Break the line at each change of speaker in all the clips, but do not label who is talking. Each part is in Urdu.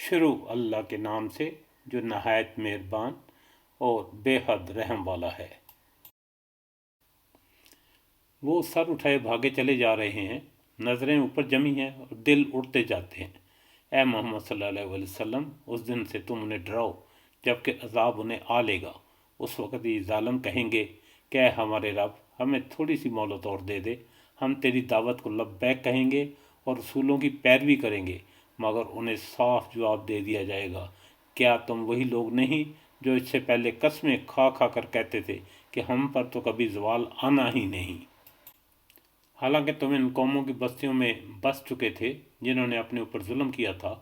شروع اللہ کے نام سے جو نہایت مہربان اور بے حد رحم والا ہے۔ وہ سر اٹھائے بھاگے چلے جا رہے ہیں، نظریں اوپر جمی ہیں اور دل اڑتے جاتے ہیں۔ اے محمد صلی اللہ علیہ وسلم، اس دن سے تم انہیں ڈراؤ جبکہ عذاب انہیں آ لے گا۔ اس وقت یہ ظالم کہیں گے کہ اے ہمارے رب، ہمیں تھوڑی سی مہلت اور دے دے، ہم تیری دعوت کو لبیک کہیں گے اور رسولوں کی پیروی کریں گے، مگر انہیں صاف جواب دے دیا جائے گا، کیا تم وہی لوگ نہیں جو اس سے پہلے قسمیں کھا کھا کر کہتے تھے کہ ہم پر تو کبھی زوال آنا ہی نہیں۔ حالانکہ تم ان قوموں کی بستیوں میں بس چکے تھے جنہوں نے اپنے اوپر ظلم کیا تھا،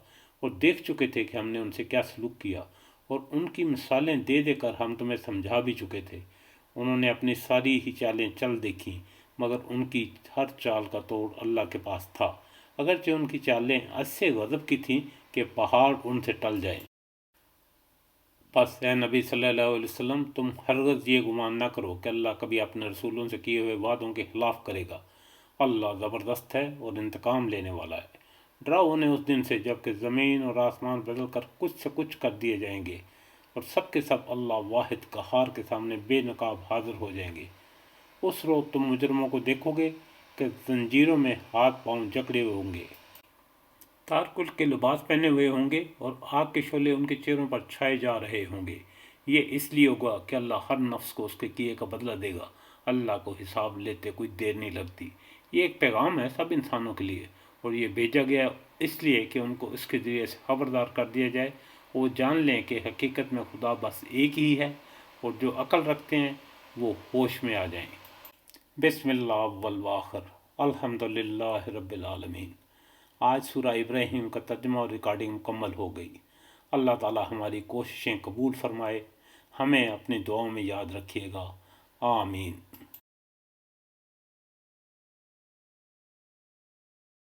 اور دیکھ چکے تھے کہ ہم نے ان سے کیا سلوک کیا، اور ان کی مثالیں دے دے کر ہم تمہیں سمجھا بھی چکے تھے۔ انہوں نے اپنی ساری ہی چالیں چل دیکھیں، مگر ان کی ہر چال کا توڑ اللہ کے پاس تھا، اگرچہ ان کی چالیں ایسے غضب کی تھیں کہ پہاڑ ان سے ٹل جائیں۔ بس اے نبی صلی اللہ علیہ وسلم، تم ہرگز یہ گمان نہ کرو کہ اللہ کبھی اپنے رسولوں سے کیے ہوئے وعدوں کے خلاف کرے گا۔ اللہ زبردست ہے اور انتقام لینے والا ہے۔ ڈراؤ انہیں اس دن سے جب کہ زمین اور آسمان بدل کر کچھ سے کچھ کر دیے جائیں گے، اور سب کے سب اللہ واحد قہار کے سامنے بے نقاب حاضر ہو جائیں گے۔ اس روز تم مجرموں کو دیکھو گے کہ زنجیروں میں ہاتھ پاؤں جکڑے ہوئے ہوں گے، تارکل کے لباس پہنے ہوئے ہوں گے، اور آگ کے شعلے ان کے چہروں پر چھائے جا رہے ہوں گے۔ یہ اس لیے ہوگا کہ اللہ ہر نفس کو اس کے کیے کا بدلہ دے گا۔ اللہ کو حساب لیتے کوئی دیر نہیں لگتی۔ یہ ایک پیغام ہے سب انسانوں کے لیے، اور یہ بھیجا گیا اس لیے کہ ان کو اس کے ذریعے سے خبردار کر دیا جائے، وہ جان لیں کہ حقیقت میں خدا بس ایک ہی ہے، اور جو عقل رکھتے ہیں وہ ہوش میں آ جائیں۔ بسم اللہ والآخر الحمدللہ رب العالمین۔ آج سورہ ابراہیم کا ترجمہ اور ریکارڈنگ مکمل ہو گئی۔ اللہ تعالی ہماری کوششیں قبول فرمائے، ہمیں اپنی دعاؤں میں یاد رکھیے گا، آمین۔